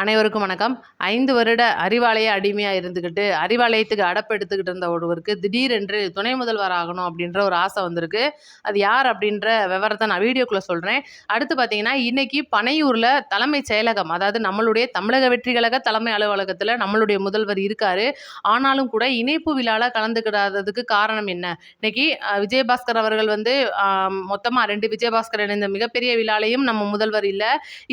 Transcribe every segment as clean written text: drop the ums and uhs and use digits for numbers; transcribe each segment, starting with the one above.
அனைவருக்கும் வணக்கம். 5 வருட அறிவாலய அடிமையா இருந்துகிட்டு, அறிவாலயத்துக்கு அடப்பு எடுத்துக்கிட்டு இருந்த ஒருவருக்கு திடீரென்று துணை முதல்வர் ஆகணும் அப்படின்ற ஒரு ஆசை வந்திருக்கு. அது யார் அப்படின்ற விவரத்த நான் வீடியோக்குள்ள சொல்றேன். அடுத்து பார்த்தீங்கன்னா, இன்னைக்கு பனையூர்ல தலைமைச் செயலகம், அதாவது நம்மளுடைய தமிழக வெற்றி கழக தலைமை அலுவலகத்துல நம்மளுடைய முதல்வர் இருக்காரு. ஆனாலும் கூட இணைப்பு விழால கலந்துக்கிடாததுக்கு காரணம் என்ன? இன்னைக்கு விஜயபாஸ்கர் அவர்கள் வந்து மொத்தமா 2 விஜயபாஸ்கர் இணைந்த மிகப்பெரிய விழாலயும் நம்ம முதல்வர் இல்ல.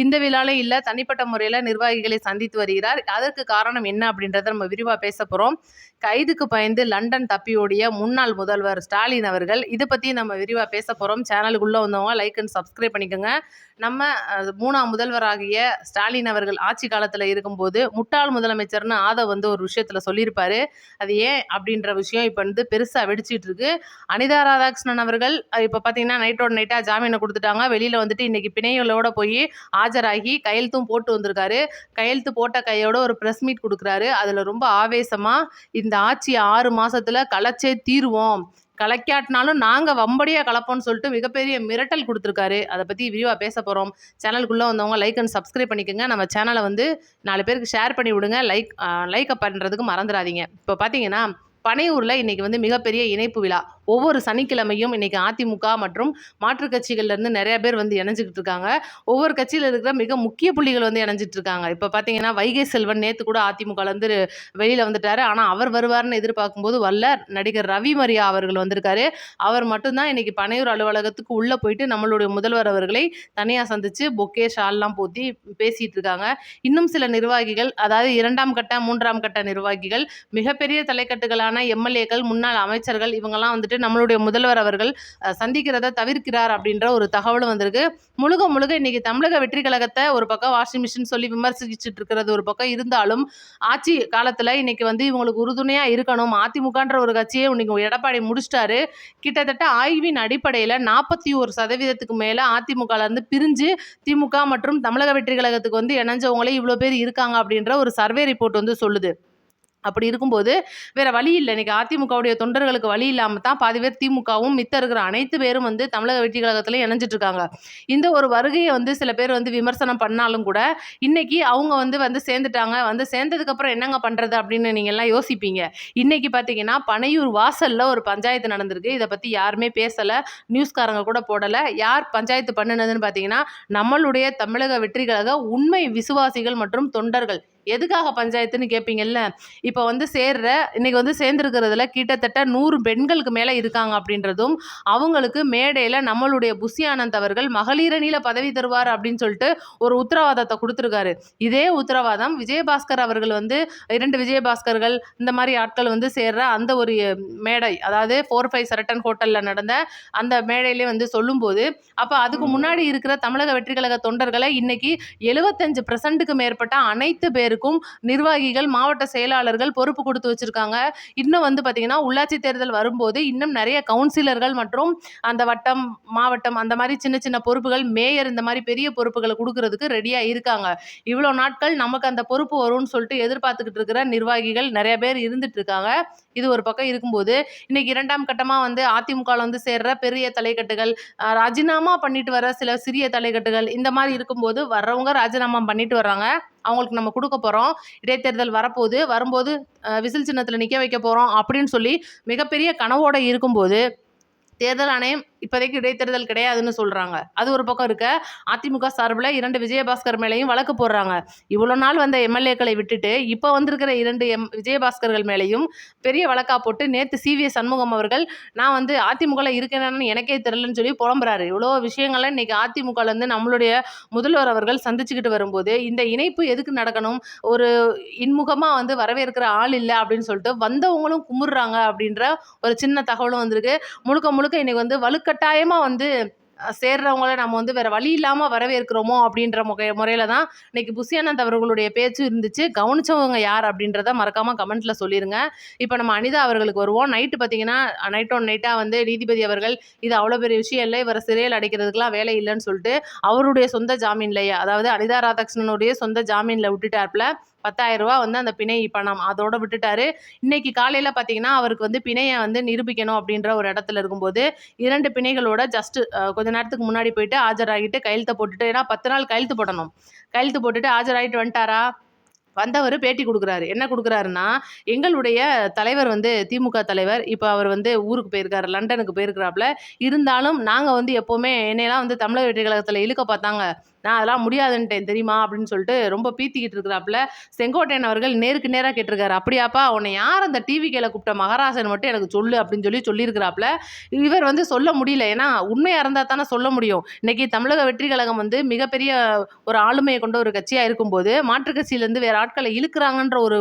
இந்த விழாலே இல்ல, தனிப்பட்ட முறையில நிர்வாகிகளை சந்தித்து வருகிறார். அதற்கு காரணம் என்ன அப்படின்றத நம்ம விரிவா பேச போறோம். கைதுக்கு பயந்து லண்டன் தப்பி ஓடிய முன்னாள் முதல்வர் ஸ்டாலின் அவர்கள், இதை பத்தி நம்ம விரிவா பேச போறோம். சேனலுக்குள்ள வந்தவங்க லைக் அண்ட் சப்ஸ்கிரைப் பண்ணிக்கோங்க. நம்ம 3ஆம் முதல்வராகிய ஸ்டாலின் அவர்கள் ஆட்சி காலத்துல இருக்கும்போது முட்டாள் முதலமைச்சர்னு ஆதவ் வந்து ஒரு விஷயத்துல சொல்லியிருப்பாரு. அது ஏன் அப்படின்ற விஷயம் இப்ப வந்து பெருசா வெடிச்சிட்டு இருக்கு. அனிதா ராதாகிருஷ்ணன் அவர்கள் இப்ப பாத்தீங்கன்னா நைட்டோட நைட்டா ஜாமீனை கொடுத்துட்டாங்க. வெளியில வந்துட்டு இன்னைக்கு பிணையிலோட போய் ஆஜராகி கையெழுத்தும் போட்டு வந்திருக்காரு. கையெழுத்து போட்ட கையோட ஒரு பிரஸ் மீட் கொடுக்குறாரு. அதுல ரொம்ப ஆவேசமா இந்த ஆட்சி 6 மாசத்துல கலைச்சே தீருவோம், கலைக்காட்டினாலும் நாங்க வம்படியா கலப்போம்னு சொல்லிட்டு மிகப்பெரிய மிரட்டல் கொடுத்துருக்காரு. அதை பத்தி விரிவா பேச போறோம். சேனலுக்குள்ள வந்தவங்க லைக் அண்ட் சப்ஸ்கிரைப் பண்ணிக்கோங்க. நம்ம சேனலை வந்து 4 பேருக்கு ஷேர் பண்ணி விடுங்க. லைக் பண்றதுக்கு மறந்துடாதீங்க. இப்போ பாத்தீங்கன்னா பனையூர்ல இன்னைக்கு வந்து மிகப்பெரிய இணைப்பு விழா. ஒவ்வொரு சனிக்கிழமையும் இன்னைக்கு அதிமுக மற்றும் மாற்றுக் கட்சிகள்ல இருந்து நிறைய பேர் வந்து இணைஞ்சுக்கிட்டு இருக்காங்க. ஒவ்வொரு கட்சியில இருக்கிற மிக முக்கிய புள்ளிகள் வந்து இணைஞ்சிட்டு இருக்காங்க. இப்ப பாத்தீங்கன்னா வைகை செல்வன் நேத்து கூட அதிமுகல இருந்து வெளியில வந்துட்டாரு. ஆனா அவர் வருவார்னு எதிர்பார்க்கும்போது வரல. நடிகர் ரவி மரியா அவர்கள் வந்திருக்காரு. அவர் மட்டும்தான் இன்னைக்கு பனையூர் அலுவலகத்துக்கு உள்ள போயிட்டு நம்மளுடைய முதல்வர் அவர்களை தனியா சந்திச்சு பொக்கே ஷால்லாம் போத்தி பேசிட்டு இருக்காங்க. இன்னும் சில நிர்வாகிகள், அதாவது 2ஆம் கட்ட 3ஆம் கட்ட நிர்வாகிகள், மிகப்பெரிய தலைக்கட்டுகளான எம்எல்ஏக்கள், முன்னாள் அமைச்சர்கள், இவங்கெல்லாம் வந்துட்டு நம்மளுடைய முதல்வர் அவர்கள் சந்திக்கிறத தவிர்க்கிறார் அப்படின்ற ஒரு தகவலும் வந்திருக்கு. முழுக்க முழுக்க இன்னைக்கு தமிழக வெற்றி கழகத்தை ஒரு பக்கம் வாஷிங் மிஷின் சொல்லி விமர்சிச்சுட்டு இருக்கிறது ஒரு பக்கம் இருந்தாலும், ஆட்சி காலத்துல இன்னைக்கு வந்து இவங்களுக்கு உறுதுணையா இருக்கணும். அதிமுகன்ற ஒரு கட்சியை இன்னைக்கு எடப்பாடி முடிச்சிட்டாரு. கிட்டத்தட்ட ஆய்வின் அடிப்படையில 41% மேல அதிமுகல இருந்து பிரிஞ்சு திமுக மற்றும் தமிழக வெற்றி கழகத்துக்கு வந்து இணைஞ்சவங்களே இவ்வளவு பேர் இருக்காங்க அப்படின்ற ஒரு சர்வே ரிப்போர்ட் வந்து சொல்லுது. அப்படி இருக்கும்போது வேற வழி இல்லை. இன்னைக்கு அதிமுகவுடைய தொண்டர்களுக்கு வழி இல்லாம தான் பாதி பேர் திமுகவும் மித்த இருக்கிற அனைத்து பேரும் வந்து தமிழக வெற்றி கழகத்துல இணைஞ்சிட்டு இருக்காங்க. இந்த ஒரு வருகையை வந்து சில பேர் வந்து விமர்சனம் பண்ணாலும் கூட இன்னைக்கு அவங்க வந்து சேர்ந்துட்டாங்க. வந்து சேர்ந்ததுக்கு அப்புறம் என்னங்க பண்றது அப்படின்னு நீங்க எல்லாம் யோசிப்பீங்க. இன்னைக்கு பாத்தீங்கன்னா பனையூர் வாசல்ல ஒரு பஞ்சாயத்து நடந்திருக்கு. இதை பத்தி யாருமே பேசல, நியூஸ்காரங்க கூட போடல. யார் பஞ்சாயத்து பண்ணுனதுன்னு பாத்தீங்கன்னா நம்மளுடைய தமிழக வெற்றி கழக உண்மை விசுவாசிகள் மற்றும் தொண்டர்கள். எதுக்காக பஞ்சாயத்துன்னு கேட்பீங்கல்ல. இப்போ வந்து இன்னைக்கு வந்து சேர்ந்துருக்கிறதுல கிட்டத்தட்ட 100 பெண்களுக்கு மேலே இருக்காங்க அப்படின்றதும், அவங்களுக்கு மேடையில் நம்மளுடைய புஷி ஆனந்த் அவர்கள் மகளிர் அணியில பதவி தருவார் அப்படின்னு சொல்லிட்டு ஒரு உத்தரவாதத்தை கொடுத்துருக்காரு. இதே உத்தரவாதம் விஜயபாஸ்கர் அவர்கள் வந்து 2 விஜயபாஸ்கர்கள் இந்த மாதிரி ஆட்கள் வந்து சேர்ற அந்த ஒரு மேடை, அதாவது 4-5 செரட்டன் ஹோட்டலில் நடந்த அந்த மேடையிலே வந்து சொல்லும்போது, அப்போ அதுக்கு முன்னாடி இருக்கிற தமிழக வெற்றி கழக தொண்டர்களை இன்னைக்கு 75% மேற்பட்ட அனைத்து பேருக்கும் நிர்வாகிகள், மாவட்ட செயலாளர்கள் பொறுப்பு கொடுத்து வச்சிருக்காங்க. இன்னும் வந்து பாத்தீங்கன்னா உள்ளாட்சி தேர்தல் வரும்போது இன்னும் நிறைய கவுன்சிலர்கள் மற்றும் அந்த வட்டம், மாவட்டம் அந்த மாதிரி சின்ன சின்ன பொறுப்புகள், மேயர் இந்த மாதிரி பெரிய பொறுப்புகளை கொடுக்கறதுக்கு ரெடியா இருக்காங்க. இவ்வளவு நாட்கள் நமக்கு அந்த பொறுப்பு வரும்னு சொல்லிட்டு எதிர்பார்த்துக்கிட்டு இருக்கிற நிர்வாகிகள் நிறைய பேர் இருந்துட்டு இருக்காங்க. இது ஒரு பக்கம் இருக்கும்போது இன்னைக்கு 2ஆம் கட்டமா வந்து அதிமுக வந்து சேர்ற பெரிய தலைக்கட்டுகள், ராஜினாமா பண்ணிட்டு வர சில சிறிய தலைக்கட்டுகள், இந்த மாதிரி இருக்கும்போது வர்றவங்க ராஜினாமா பண்ணிட்டு வர்றாங்க. அவங்களுக்கு நம்ம கொடுக்க போறோம், இடைத்தேர்தல் வரும்போது விசில் சின்னத்துல நிக்க வைக்க போறோம் அப்படின்னு சொல்லி மிகப்பெரிய கனவோட இருக்கும்போது தேர்தல் ஆணையம் இப்போதைக்கு இடைத்தேர்தல் கிடையாதுன்னு சொல்றாங்க. அது ஒரு பக்கம் இருக்க, அதிமுக சார்பில் 2 விஜயபாஸ்கர் மேலையும் வழக்கு போடுறாங்க. இவ்வளோ நாள் வந்த எம்எல்ஏக்களை விட்டுட்டு இப்போ வந்திருக்கிற 2 விஜயபாஸ்கர்கள் மேலையும் பெரிய வழக்கா போட்டு நேற்று CVS சண்முகம் அவர்கள் நான் வந்து அதிமுகவில் இருக்கேன்னு எனக்கே தெரியலன்னு சொல்லி புலம்புறாரு. இவ்வளோ விஷயங்களை இன்னைக்கு அதிமுகல இருந்து நம்மளுடைய முதல்வர் அவர்கள் சந்திச்சுக்கிட்டு வரும்போது இந்த இணைப்பு எதுக்கு நடக்கணும்? ஒரு இன்முகமா வந்து வரவேற்கிற ஆள் இல்லை அப்படின்னு சொல்லிட்டு வந்தவங்களும் குமுறுறாங்க அப்படின்ற ஒரு சின்ன தகவலும் வந்திருக்கு. முழுக்க முழுக்க இன்னைக்கு வந்து வலுக்கட்டாயமா வந்து சேர்றவங்கள நம்ம வந்து வேற வழி இல்லாம வரவேற்கிறோமோ அப்படின்ற முறையில தான் இன்னைக்கு புஷி ஆனந்த் அவர்களுடைய பேச்சு இருந்துச்சு. கவனிச்சவங்க யார் அப்படின்றத மறக்காம கமெண்ட்ல சொல்லிருங்க. இப்போ நம்ம அனிதா அவர்களுக்கு வருவோம். நைட்டு பார்த்தீங்கன்னா நைட்டா வந்து நீதிபதி அவர்கள் இது அவ்வளோ பெரிய விஷயம் இல்லை, இவரை சிறையில் அடைக்கிறதுக்குலாம் வேலை இல்லைன்னு சொல்லிட்டு அவருடைய சொந்த ஜாமீன்லயே, அதாவது அனிதா ராதாகிருஷ்ணனுடைய சொந்த ஜாமீன்ல விட்டுட்டார்ல. ரூ. 10,000 வந்து அந்த பிணை பணம் அதோட விட்டுட்டாரு. இன்னைக்கு காலையில பார்த்தீங்கன்னா, அவருக்கு வந்து பிணைய வந்து நிரூபிக்கணும் அப்படின்ற ஒரு இடத்துல இருக்கும்போது, 2 பிணைகளோட ஜஸ்ட் கொஞ்ச நேரத்துக்கு முன்னாடி போயிட்டு ஆஜராகிட்டு கையெழுத்த போட்டுட்டு ஏன்னா 10 நாள் கையெழுத்து போடணும். கையெழுத்து போட்டுட்டு ஆஜராகிட்டு வந்துட்டாரா? வந்தவரு பேட்டி குடுக்குறாரு. என்ன குடுக்குறாருன்னா, எங்களுடைய தலைவர் வந்து திமுக தலைவர். இப்ப அவர் வந்து ஊருக்கு போயிருக்காரு. லண்டனுக்கு போயிருக்கிறாப்ல. இருந்தாலும் நாங்க வந்து எப்பவுமே என்னையெல்லாம் வந்து தமிழக வெற்றி கழகத்துல இழுக்க பார்த்தாங்க. நான் அதெல்லாம் முடியாதுன்ட்டேன் தெரியுமா? அப்படின்னு சொல்லிட்டு ரொம்ப பீத்திக்கிட்டு இருக்கிறாப்ல. செங்கோட்டையன் அவர்கள் நேருக்கு நேரா கேட்டிருக்காரு. "அப்படியாப்பா உன்னை யார் அந்த டிவிகேல கூப்பிட்ட மகராசன் மட்டும் எனக்கு சொல்லு" அப்படின்னு சொல்லியிருக்கிறாப்ல. இவர் வந்து சொல்ல முடியல. ஏன்னா உண்மையா இருந்தா தானே சொல்ல முடியும். இன்னைக்கு தமிழக வெற்றி கழகம் வந்து மிகப்பெரிய ஒரு ஆளுமையை கொண்ட ஒரு கட்சியா இருக்கும்போது, மாற்றுக் கட்சியிலேருந்து வேற ஆட்கள இழுக்குறாங்கன்ற ஒரு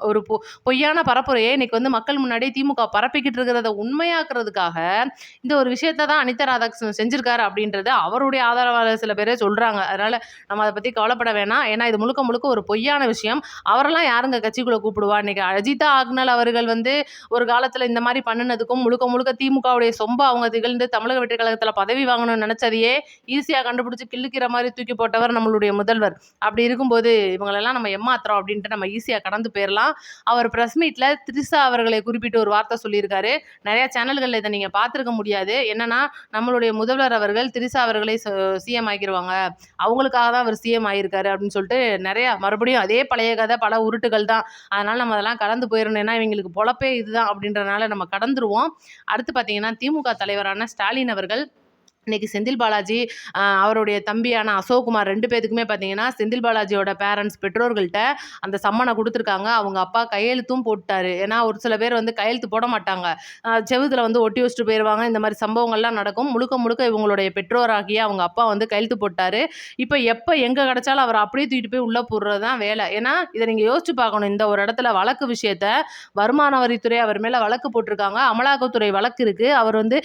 ஒரு பொய்யான பரப்புரையை இன்னைக்கு வந்து மக்கள் முன்னாடி திமுக பரப்பிக்கிட்டு இருக்கிறத உண்மையாக்குறதுக்காக, இந்த ஒரு விஷயத்த தான் அனிதா ராதாகிருஷ்ணன் செஞ்சிருக்காரு அப்படின்றத அவருடைய ஆதரவாளர் சில பேரே சொல்றாங்க. அதனால நம்ம அத பத்தி கவலைப்பட வேணாம். ஏன்னா இது முழுக்க முழுக்க ஒரு பொய்யான விஷயம். அவரெல்லாம் யாருங்க கட்சிக்குள்ள கூப்பிடுவா? இன்னைக்கு அஜிதா ஆக்னல் அவர்கள் வந்து ஒரு காலத்துல இந்த மாரி பண்ணுனதுக்கும் முழுக்க முழுக்க திமுகவுடைய சொம்ப அவங்க திகழ்ந்து தமிழக வெற்றி கழகத்துல பதவி வாங்கணும்னு நெனச்சதையே ஈஸியா கண்டுபிடிச்சு கிள்ளுக்கிற மாரி தூக்கி போட்டவர் நம்மளுடைய முதல்வர். அப்படி இருக்கும்போது இவங்களெல்லாம் நம்ம ஏமாத்துறோம் அப்படின்ட்டு நம்ம ஈஸியா கடந்து போயிரலாம். அவர் பிரஸ் மீட்ல திரிஷா அவர்களை குறிப்பிட்டு ஒரு வார்த்தை சொல்லியிருக்காரு. நிறைய சேனல்கள்ல இதை நீங்க பார்த்திருக்க முடியாது. என்னன்னா நம்மளுடைய முதல்வர் அவர்கள் திரிஷா அவர்களை சிஎம் ஆக்கிடுவாங்க, அவங்களுக்காக தான் அவர் சிஎம் ஆகியிருக்காரு அப்படின்னு சொல்லிட்டு நிறைய மறுபடியும் அதே பழைய கதை பல உருட்டுகள் தான். அதனால நம்ம அதெல்லாம் கடந்து போயிடணும். ஏன்னா இவங்களுக்கு பொழப்பே இதுதான் அப்படின்றனால நம்ம கடந்துருவோம். அடுத்து பார்த்தீங்கன்னா திமுக தலைவரான ஸ்டாலின் அவர்கள் இன்னைக்கு செந்தில் பாலாஜி அவருடைய தம்பியான அசோக்குமார் 2 பேத்துக்குமே பார்த்தீங்கன்னா செந்தில் பாலாஜியோட பேரண்ட்ஸ் பெற்றோர்கள்ட்ட அந்த சம்மனை கொடுத்துருக்காங்க. அவங்க அப்பா கையெழுத்தும் போட்டாரு. ஏன்னா ஒரு சில பேர் வந்து கையெழுத்து போட மாட்டாங்க, செவுத்துல வந்து ஒட்டி வச்சுட்டு போயிடுவாங்க. இந்த மாதிரி சம்பவங்கள்லாம் நடக்கும். முழுக்க முழுக்க இவங்களுடைய பெற்றோராகிய அவங்க அப்பா வந்து கையெழுத்து போட்டாரு. இப்போ எப்போ எங்கே கிடைச்சாலும் அவர் அப்படியே தூக்கிட்டு போய் உள்ளே போடுறது தான் வேலை. ஏன்னா இதை நீங்கள் யோசிச்சு பார்க்கணும். இந்த ஒரு இடத்துல வழக்கு விஷயத்த வருமான வரித்துறை அவர் மேலே வழக்கு போட்டிருக்காங்க, அமலாக்கத்துறை வழக்கு இருக்குது. அவர் வந்து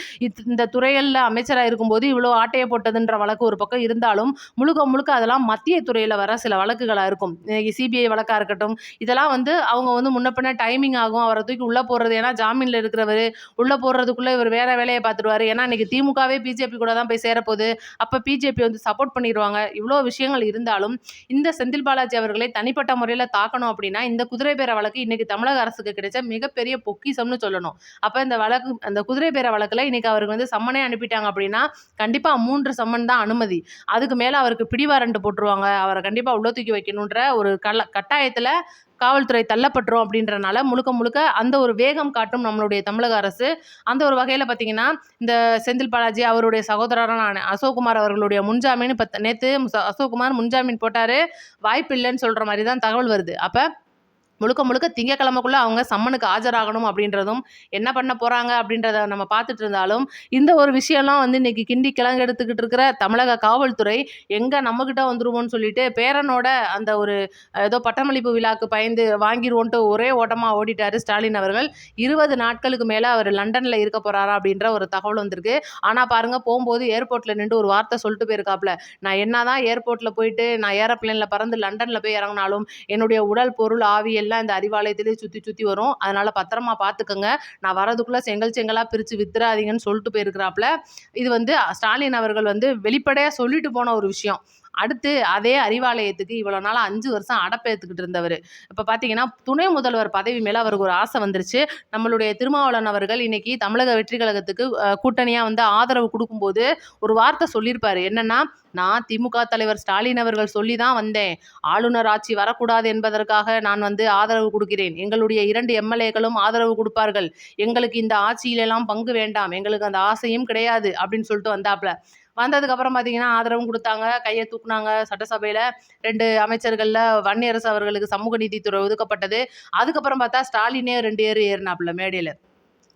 இந்த துறைகளில் அமைச்சராக இருக்கும் போது இவ்வளோ ஆட்டையை போட்டதுன்ற வழக்கு ஒரு பக்கம் இருந்தாலும் முழுக்க முழுக்க அதெல்லாம் மத்திய துறையில் வர சில வழக்குகளாக இருக்கும். சிபிஐ வழக்காக இருக்கட்டும், இதெல்லாம் வந்து அவங்க வந்து முன்ன பின்ன டைமிங் ஆகும். அவரை தூக்கி உள்ளே போடுறது, ஏன்னா ஜாமீனில் இருக்கிறவர் உள்ளே போடுறதுக்குள்ளே இவர் வேற வேலையை பார்த்துடுவார். ஏன்னா இன்னைக்கு திமுகவே பிஜேபி கூட தான் போய் சேரப்போகுது. அப்போ பிஜேபி வந்து சப்போர்ட் பண்ணிடுவாங்க. இவ்வளோ விஷயங்கள் இருந்தாலும் இந்த செந்தில் பாலாஜி அவர்களை தனிப்பட்ட முறையில் தாக்கணும் அப்படின்னா இந்த குதிரை பேர வழக்கு இன்னைக்கு தமிழக அரசுக்கு கிடைச்ச மிகப்பெரிய பொக்கிஷம்னு சொல்லணும். அப்போ இந்த வழக்கு, அந்த குதிரை பேர வழக்கில் இன்னைக்கு அவருக்கு வந்து சம்மனே அனுப்பிட்டாங்க அப்படின்னா கண்டிப்பா 3 சம்மன் தான் அனுமதி. அதுக்கு மேல அவருக்கு பிடிவாரண்ட் போட்டுருவாங்க. அவரை கண்டிப்பா உள்ள தூக்கி வைக்கணுன்ற ஒரு கட்டாயத்துல காவல்துறை தள்ளப்பட்டுரும் அப்படின்றனால முழுக்க முழுக்க அந்த ஒரு வேகம் காட்டும் நம்மளுடைய தமிழக அரசு. அந்த ஒரு வகையில் பார்த்தீங்கன்னா இந்த செந்தில் பாலாஜி அவருடைய சகோதரரான அசோக்குமார் அவர்களுடைய முன்ஜாமீன் இப்போ நேற்று அசோக்குமார் முன்ஜாமீன் போட்டார். வாய்ப்பு இல்லைன்னு சொல்கிற மாதிரி தான் தகவல் வருது. அப்போ முழுக்க முழுக்க திங்கக்கிழமைக்குள்ளே அவங்க சம்மனுக்கு ஆஜராகணும் அப்படின்றதும் என்ன பண்ண போகிறாங்க அப்படின்றத நம்ம பார்த்துட்டு இருந்தாலும் இந்த ஒரு விஷயம்லாம் வந்து இன்றைக்கி கிண்டி கிழங்கெடுத்துக்கிட்டு இருக்கிற தமிழக காவல்துறை எங்கே நம்மக்கிட்ட வந்துருவோம்னு சொல்லிட்டு பேரனோட அந்த ஒரு ஏதோ பட்டமளிப்பு விழாக்கு பயந்து வாங்கிடுவோன்ட்டு ஒரே ஓட்டமாக ஓடிட்டார் ஸ்டாலின் அவர்கள். 20 நாட்களுக்கு மேலே அவர் லண்டனில் இருக்க போகிறாரா அப்படின்ற ஒரு தகவல் வந்திருக்கு. ஆனால் பாருங்கள், போகும்போது ஏர்போர்ட்டில் நின்று ஒரு வார்த்தை சொல்லிட்டு போயிருக்காப்புல, நான் என்ன தான் ஏர்போர்ட்டில் போயிட்டு நான் ஏரோப்ளேனில் பறந்து லண்டனில் போய் இறங்கினாலும் என்னுடைய உடல் பொருள் ஆவி எல்லாம் இந்த அறிவாலயத்திலே சுற்றி வரும். அதனால பத்திரமா பார்த்துக்கங்க, நான் வரதுக்குள்ள செங்கல் செங்கலா பிரித்து வித்துறாதீங்கன்னு சொல்லிட்டு போயிருக்கிறாப்புல. இது வந்து ஸ்டாலின் அவர்கள் வந்து வெளிப்படையாக சொல்லிட்டு போன ஒரு விஷயம். அடுத்து அதே அறிவாலயத்துக்கு இவ்வளோ நாளாக 5 வருஷம் அடப்பேற்றுக்கிட்டு இருந்தவர் இப்போ பார்த்தீங்கன்னா துணை முதல்வர் பதவி மேலே அவருக்கு ஒரு ஆசை வந்துருச்சு. நம்மளுடைய திருமாவளவன் அவர்கள் இன்னைக்கு தமிழக வெற்றி கழகத்துக்கு கூட்டணியாக வந்து ஆதரவு கொடுக்கும்போது ஒரு வார்த்தை சொல்லியிருப்பாரு. என்னன்னா, நான் திமுக தலைவர் ஸ்டாலின் அவர்கள் சொல்லி தான் வந்தேன். ஆளுநர் ஆட்சி வரக்கூடாது என்பதற்காக நான் வந்து ஆதரவு கொடுக்கிறேன். எங்களுடைய 2 எம்எல்ஏக்களும் ஆதரவு கொடுப்பார்கள். எங்களுக்கு இந்த ஆட்சியிலெல்லாம் பங்கு வேண்டாம், எங்களுக்கு அந்த ஆசையும் கிடையாது அப்படின்னு சொல்லிட்டு வந்தாப்புல. வந்ததுக்கப்புறம் பார்த்தீங்கன்னா ஆதரவும் கொடுத்தாங்க, கையை தூக்குனாங்க. சட்டசபையில் 2 அமைச்சர்களில் வன்னியரசு அவர்களுக்கு சமூக நீதித்துறை ஒதுக்கப்பட்டது. அதுக்கப்புறம் பார்த்தா ஸ்டாலினே 2 ஏறினாப்புல மேடையில்.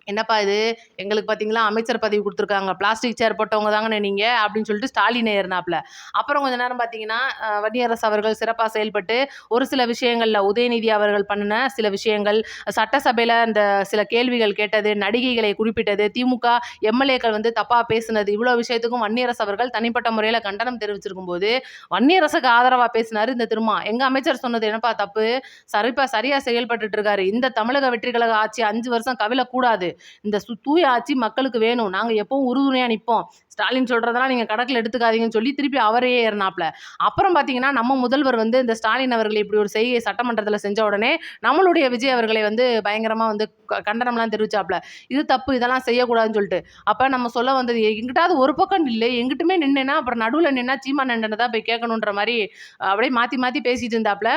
என்னப்பா இது, எங்களுக்கு பார்த்தீங்களா அமைச்சர் பதவி கொடுத்துருக்காங்க, பிளாஸ்டிக் சேர் போட்டவங்க தாங்கண்ணே நீங்கள் அப்படின்னு சொல்லிட்டு ஸ்டாலின் ஏறினாப்புல. அப்புறம் கொஞ்ச நேரம் பார்த்தீங்கன்னா வன்னியரசு அவர்கள் சிறப்பாக செயல்பட்டு ஒரு சில விஷயங்களில் உதயநிதி அவர்கள் பண்ணின சில விஷயங்கள், சட்டசபையில் அந்த சில கேள்விகள் கேட்டது, நடிகைகளை குறிப்பிட்டது, திமுக எம்எல்ஏக்கள் வந்து தப்பாக பேசுனது, இவ்வளோ விஷயத்துக்கும் வன்னியரசு அவர்கள் தனிப்பட்ட முறையில் கண்டனம் தெரிவிச்சிருக்கும் போது வன்னியரசுக்கு ஆதரவாக பேசினார் இந்த திருமா. எங்கள் அமைச்சர் சொன்னது என்னப்பா தப்பு, சரியாக செயல்பட்டு இருக்காரு. இந்த தமிழக வெற்றி கழக ஆட்சி 5 வருஷம் கவிழக்கூடாது, இந்த தூய ஆட்சி மக்களுக்கு வேணும், நாங்கள் எப்பவும் உறுதுணையாக நிற்போம், ஸ்டாலின் சொல்கிறதெல்லாம் நீங்கள் கணக்கில் எடுத்துக்காதீங்கன்னு சொல்லி திருப்பி அவரையே ஏறினாப்ல. அப்புறம் பார்த்தீங்கன்னா நம்ம முதல்வர் வந்து இந்த ஸ்டாலின் அவர்கள் இப்படி ஒரு செய்கை சட்டமன்றத்தில் செஞ்ச உடனே நம்மளுடைய விஜய் அவர்களை வந்து பயங்கரமாக வந்து கண்டனம்லாம் தெரிவிச்சாப்ல. இது தப்பு, இதெல்லாம் செய்யக்கூடாதுன்னு சொல்லிட்டு. அப்போ நம்ம சொல்ல வந்தது, எங்கிட்டாவது ஒரு பக்கம் இல்லை, எங்கிட்டுமே நின்னேன்னா அப்புறம் நடுவில் நின்னா சீமான் அண்ணனை தான் போய் கேட்கணுன்ற மாதிரி அப்படியே மாற்றி மாற்றி பேசிட்டு இருந்தாப்புல.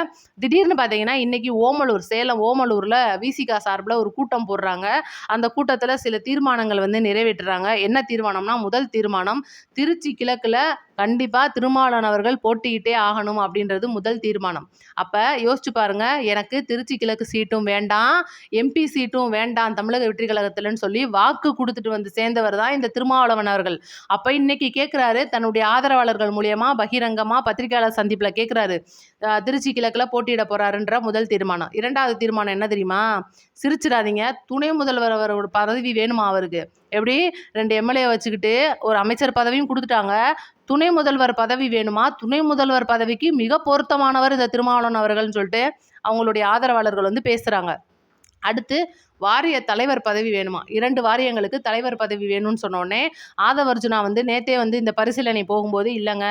திடீர்னு பார்த்தீங்கன்னா இன்னைக்கு ஓமலூர், சேலம் ஓமலூரில் விசிகா சார்பில் ஒரு கூட்டம் போடுறாங்க. அந்த கூட்டத்தில் சில தீர்மானங்கள் வந்து நிறைவேற்றுறாங்க. என்ன தீர்மானம்னா, முதல் தீர்மானம், திருச்சி கிழக்கில் கண்டிப்பாக திருமாவளவன் அவர்கள் போட்டியிட்டே ஆகணும் அப்படின்றது முதல் தீர்மானம். அப்போ யோசிச்சு பாருங்க, எனக்கு திருச்சி கிழக்கு சீட்டும் வேண்டாம், எம்பி சீட்டும் வேண்டாம் தமிழக வெற்றி கழகத்தில்னு சொல்லி வாக்கு கொடுத்துட்டு வந்து சேர்ந்தவர் தான் இந்த திருமாவளவன் அவர்கள். அப்போ இன்னைக்கு கேட்குறாரு, தன்னுடைய ஆதரவாளர்கள் மூலியமா பகிரங்கமாக பத்திரிகையாளர் சந்திப்பில் கேட்குறாரு, திருச்சி கிழக்கில் போட்டியிட போறாருன்ற முதல் தீர்மானம். இரண்டாவது தீர்மானம் என்ன தெரியுமா? சிரிச்சிடாதீங்க, துணை முதல்வர் அவரோட பதவி வேணுமா அவருக்கு? எப்படி 2 எம்எல்ஏ வச்சுக்கிட்டு ஒரு அமைச்சர் பதவியும் கொடுத்துட்டாங்க, துணை முதல்வர் பதவி வேணுமா? துணை முதல்வர் பதவிக்கு மிக பொருத்தமானவர் இந்த திருமாவளவன் அவர்கள்னு சொல்லிட்டு அவங்களுடைய ஆதரவாளர்கள் வந்து பேசுகிறாங்க. அடுத்து வாரிய தலைவர் பதவி வேணுமா? 2 வாரியங்களுக்கு தலைவர் பதவி வேணும்னு சொன்னோடனே ஆதவர்ஜுனா வந்து நேற்றே வந்து இந்த பரிசீலனை போகும்போது, இல்லைங்க,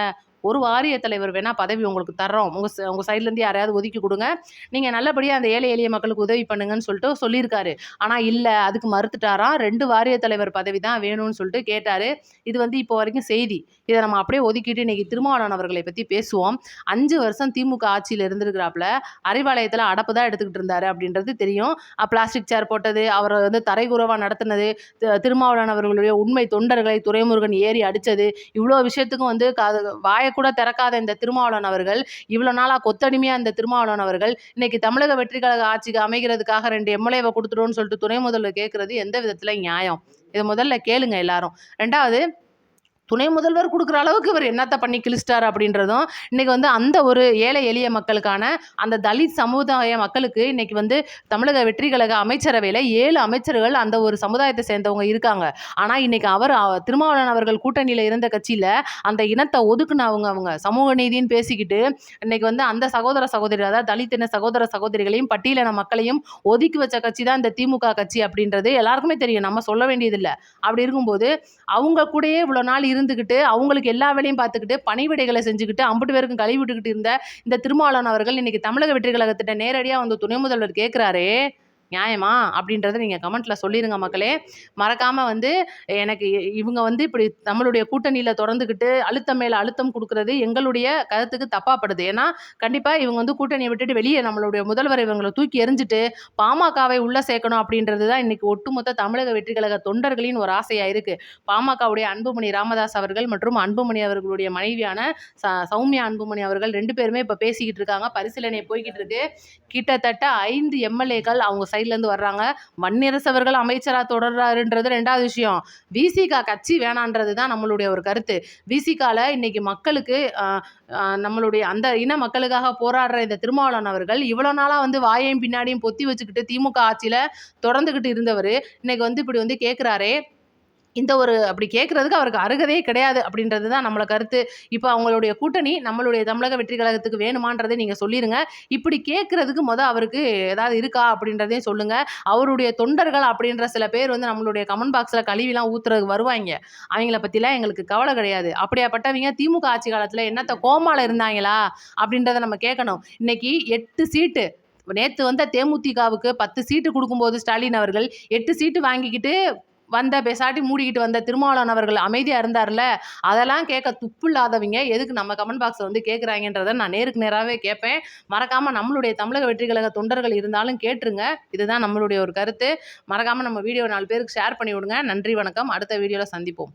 ஒரு வாரிய தலைவர் வேணால் பதவி உங்களுக்கு தர்றோம், உங்கள் சைட்லேருந்து யாரையாவது ஒதுக்கி கொடுங்க, நீங்கள் நல்லபடியாக அந்த ஏழை எளிய மக்களுக்கு உதவி பண்ணுங்கன்னு சொல்லிட்டு சொல்லியிருக்காரு. ஆனால் இல்லை, அதுக்கு மறுத்துட்டாராம். 2 வாரிய தலைவர் பதவி தான் வேணும்னு சொல்லிட்டு கேட்டார். இது வந்து இப்போ வரைக்கும் செய்தி. இதை நம்ம அப்படியே ஒதுக்கிட்டு இன்றைக்கி திருமாவளவன் அவர்களை பற்றி பேசுவோம். 5 வருஷம் திமுக ஆட்சியில் இருந்திருக்கிறாப்புல, அறிவாலயத்தில் அடப்பு தான் எடுத்துக்கிட்டு இருந்தார் அப்படின்றது தெரியும். பிளாஸ்டிக் சேர் போட்டது, அவரை வந்து தரைக்குறவாக நடத்தினது, திருமாவளவன் அவர்களுடைய உண்மை தொண்டர்களை துரைமுருகன் ஏறி அடித்தது, இவ்வளோ விஷயத்துக்கும் வந்து வாயை கூட திறக்காத இந்த திருமாவளவன் அவர்கள், இவ்வளோ நாளாக கொத்தடிமையாக இந்த திருமாவளவன் அவர்கள் இன்னைக்கு தமிழக வெற்றி கழக ஆட்சிக்கு அமைகிறதுக்காக 2 எம்எல்ஏவை கொடுத்துட்டோன்னு சொல்லிட்டு துணை முதல்வர் கேட்குறது எந்த விதத்தில் நியாயம்? இதை முதல்ல கேளுங்க எல்லாரும். 2வது, துணை முதல்வர் கொடுக்குற அளவுக்கு இவர் என்னத்தை பண்ணி கிழிச்சிட்டார் அப்படின்றதும் இன்றைக்கி வந்து அந்த ஒரு ஏழை எளிய மக்களுக்கான அந்த தலித் சமுதாய மக்களுக்கு இன்றைக்கி வந்து தமிழக வெற்றி கழக அமைச்சரவையில் 7 அமைச்சர்கள் அந்த ஒரு சமுதாயத்தை சேர்ந்தவங்க இருக்காங்க. ஆனால் இன்றைக்கி திருமாவளவன் அவர்கள் கூட்டணியில் இருந்த கட்சியில் அந்த இனத்தை ஒதுக்குனவங்க சமூக நீதின்னு பேசிக்கிட்டு இன்றைக்கி வந்து அந்த சகோதர சகோதரி, அதாவது தலித்தின சகோதர சகோதரிகளையும் பட்டியலின மக்களையும் ஒதுக்கி வச்ச கட்சி தான் இந்த திமுக கட்சி அப்படின்றது எல்லாருக்குமே தெரியும், நம்ம சொல்ல வேண்டியதில்லை. அப்படி இருக்கும்போது அவங்க கூடயே இவ்வளோ நாள் இருந்துக்கிட்டு அவங்களுக்கு எல்லா வேலையும் பார்த்துக்கிட்டு பணிவிடைகளை செஞ்சுக்கிட்டு அம்புட்டு பேருக்கும் கழுவி விட்டுக்கிட்டு இருந்த இந்த திருமாவளவன் அவர்கள் இன்னைக்கு தமிழக வெற்றி கழகத்திட்ட நேரடியாக வந்து துணை முதல்வர் கேட்குறாரே, நியாயமா அப்படின்றத நீங்கள் கமெண்ட்டில் சொல்லிடுங்க மக்களே. மறக்காமல் வந்து எனக்கு இவங்க வந்து இப்படி நம்மளுடைய கூட்டணியில் தொடர்ந்துக்கிட்டு அழுத்தம் மேலே அழுத்தம் கொடுக்குறது எங்களுடைய கருத்துக்கு தப்பாப்படுது. ஏன்னா கண்டிப்பாக இவங்க வந்து கூட்டணியை விட்டுட்டு வெளியே நம்மளுடைய முதல்வர் இவங்களை தூக்கி எறிஞ்சிட்டு பாமகவை உள்ளே சேர்க்கணும் அப்படின்றது தான் இன்றைக்கி ஒட்டுமொத்த தமிழக வெற்றி கழக தொண்டர்களின் ஒரு ஆசையாக இருக்குது. பாமகவுடைய அன்புமணி ராமதாஸ் அவர்கள் மற்றும் அன்புமணி அவர்களுடைய மனைவியான சௌமியா அன்புமணி அவர்கள் 2 பேருமே இப்போ பேசிக்கிட்டு இருக்காங்க. பரிசீலனை போய்கிட்டு இருக்கு. கிட்டத்தட்ட 5 எம்எல்ஏக்கள் அவங்க சைட்லேருந்து வர்றாங்க. வன்னியரசவர்கள் அமைச்சராக தொடர்றாருன்றது 2வது விஷயம். விசிகா கட்சி வேணான்றது தான் நம்மளுடைய ஒரு கருத்து. விசிகாவில் இன்னைக்கு மக்களுக்கு நம்மளுடைய அந்த இன மக்களுக்காக போராடுற இந்த திருமாவளவன் அவர்கள் இவ்வளோ நாளாக வந்து வாயையும் பின்னாடியும் பொத்தி வச்சுக்கிட்டு திமுக ஆட்சியில் தொடர்ந்துக்கிட்டு இருந்தவர் இன்னைக்கு வந்து இப்படி வந்து கேட்குறாரே, இந்த ஒரு அப்படி கேட்குறதுக்கு அவருக்கு அருகதையே கிடையாது அப்படின்றது தான் நம்மளோட கருத்து. இப்போ அவங்களுடைய கூட்டணி நம்மளுடைய தமிழக வெற்றி கழகத்துக்கு வேணுமான்றதை நீங்கள் சொல்லிடுங்க. இப்படி கேட்குறதுக்கு அவருக்கு ஏதாவது இருக்கா அப்படின்றதையும் சொல்லுங்கள். அவருடைய தொண்டர்கள் அப்படின்ற சில பேர் வந்து நம்மளுடைய கமெண்ட் பாக்ஸில் கழுவிலாம் ஊற்றுறதுக்கு வருவாங்க. அவங்கள பற்றிலாம் எங்களுக்கு கவலை கிடையாது. அப்படியாப்பட்டவங்க திமுக ஆட்சி காலத்தில் என்னத்த கோமால இருந்தாங்களா அப்படின்றத நம்ம கேட்கணும். இன்னைக்கு 8 சீட்டு, நேற்று வந்த தேமுதிகவுக்கு 10 சீட்டு கொடுக்கும்போது ஸ்டாலின் அவர்கள் 8 சீட்டு வாங்கிக்கிட்டு வந்த பேசாட்டி மூடிக்கிட்டு வந்த திருமாவளவன் அவர்கள் அமைதியாக இருந்தார்ல, அதெல்லாம் கேட்க துப்பு இல்லாதவங்க எதுக்கு நம்ம கமெண்ட் பாக்ஸில் வந்து கேட்குறாங்கன்றதை நான் நேருக்கு நேராகவே கேட்பேன். மறக்காமல் நம்மளுடைய தமிழக வெற்றி கழக தொண்டர்கள் இருந்தாலும் கேட்டுருங்க. இதுதான் நம்மளுடைய ஒரு கருத்து. மறக்காமல் நம்ம வீடியோ 4 பேருக்கு ஷேர் பண்ணி விடுங்க. நன்றி, வணக்கம். அடுத்த வீடியோவில் சந்திப்போம்.